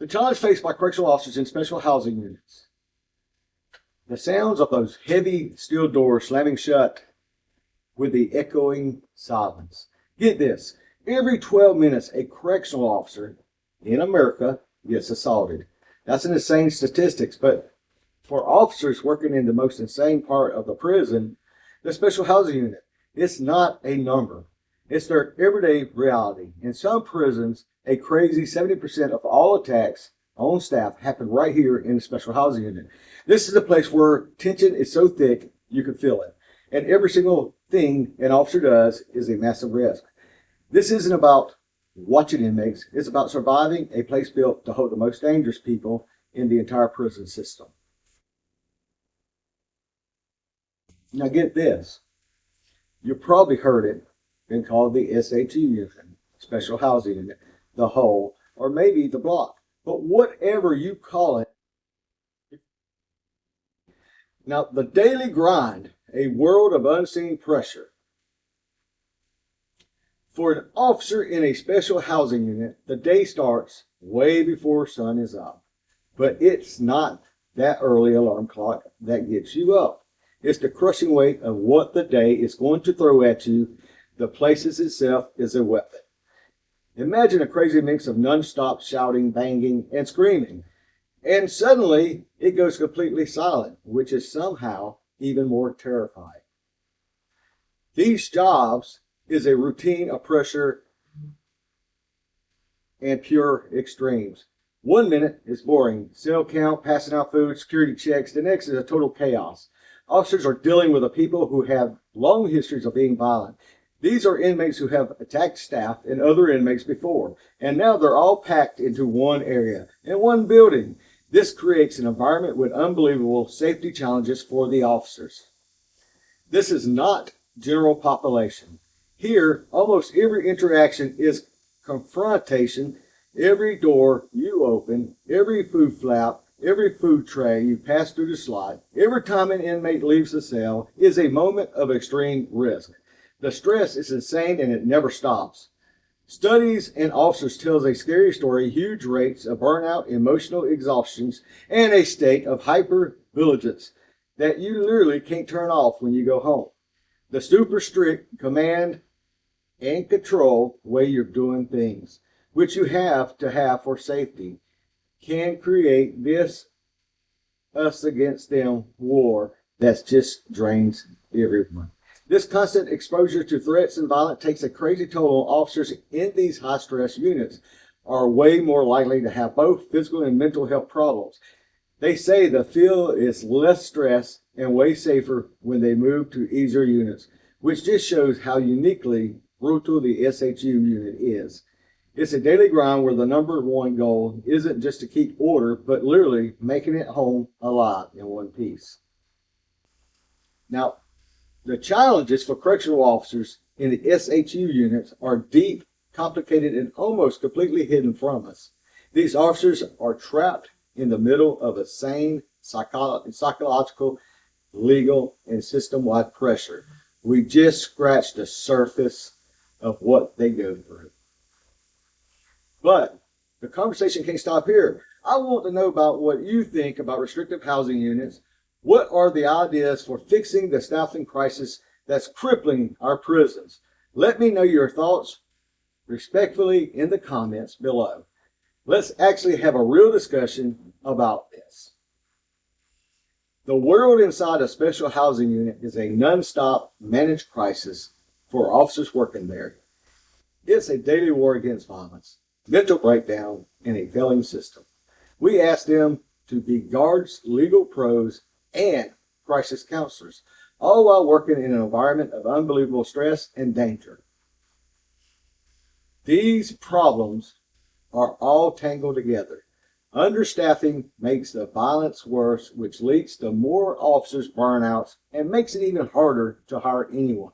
The challenge faced by correctional officers in special housing units. The sounds of those heavy steel doors slamming shut with the echoing silence. Get this, every 12 minutes a correctional officer in America gets assaulted. That's an insane statistics, but for officers working in the most insane part of the prison, the special housing unit, it's not a number. It's their everyday reality. In some prisons, a crazy 70% of all attacks on staff happen right here in the special housing unit. This is the place where tension is so thick you can feel it. And every single thing an officer does is a massive risk. This isn't about watching inmates. It's about surviving a place built to hold the most dangerous people in the entire prison system. Now get this. You probably heard it been called the SHU unit, special housing unit, the hole, or maybe the block. But whatever you call it. Now the daily grind, a world of unseen pressure. For an officer in a special housing unit, the day starts way before sun is up. But it's not that early alarm clock that gets you up. It's the crushing weight of what the day is going to throw at you. The places itself is a weapon. Imagine a crazy mix of non-stop shouting, banging, and screaming. And suddenly it goes completely silent, which is somehow even more terrifying. These jobs is a routine of pressure and pure extremes. 1 minute is boring, cell count, passing out food, security checks. The next is a total chaos. Officers are dealing with people who have long histories of being violent. These are inmates who have attacked staff and other inmates before, and now they're all packed into one area, in one building. This creates an environment with unbelievable safety challenges for the officers. This is not general population. Here, almost every interaction is confrontation. Every door you open, every food flap, every food tray you pass through the slot, every time an inmate leaves the cell is a moment of extreme risk. The stress is insane and it never stops. Studies and officers tells a scary story, huge rates of burnout, emotional exhaustions, and a state of hyper-vigilance that you literally can't turn off when you go home. The super strict command and control way you're doing things, which you have to have for safety, can create this us against them war that just drains everyone. This constant exposure to threats and violence takes a crazy toll on officers in these high-stress units are way more likely to have both physical and mental health problems. They say the field is less stress and way safer when they move to easier units, which just shows how uniquely brutal the SHU unit is. It's a daily grind where the number one goal isn't just to keep order, but literally making it home alive in one piece. Now, the challenges for correctional officers in the SHU units are deep, complicated, and almost completely hidden from us. These officers are trapped in the middle of a sane psychological, legal, and system-wide pressure. We just scratched the surface of what they go through. But the conversation can't stop here. I want to know about what you think about restrictive housing units. What are the ideas for fixing the staffing crisis that's crippling our prisons? Let me know your thoughts respectfully in the comments below. Let's actually have a real discussion about this. The world inside a special housing unit is a non-stop managed crisis for officers working there. It's a daily war against violence, mental breakdown, and a failing system. We ask them to be guards, legal pros, and crisis counselors, all while working in an environment of unbelievable stress and danger. These problems are all tangled together. Understaffing makes the violence worse, which leads to more officers' burnouts and makes it even harder to hire anyone.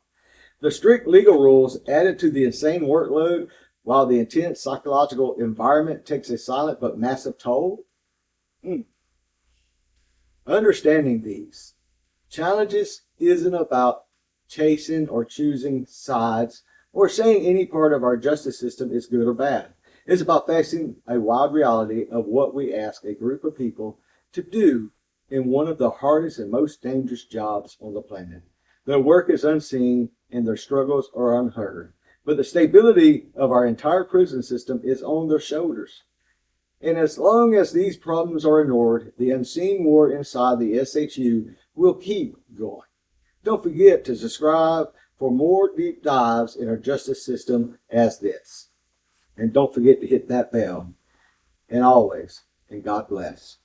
The strict legal rules added to the insane workload, while the intense psychological environment takes a silent but massive toll. Understanding these challenges isn't about chasing or choosing sides or saying any part of our justice system is good or bad. It's about facing a wild reality of what we ask a group of people to do in one of the hardest and most dangerous jobs on the planet. Their work is unseen and their struggles are unheard, but the stability of our entire prison system is on their shoulders. And as long as these problems are ignored, the unseen war inside the SHU will keep going. Don't forget to subscribe for more deep dives in our justice system as this. And don't forget to hit that bell. And always, and God bless.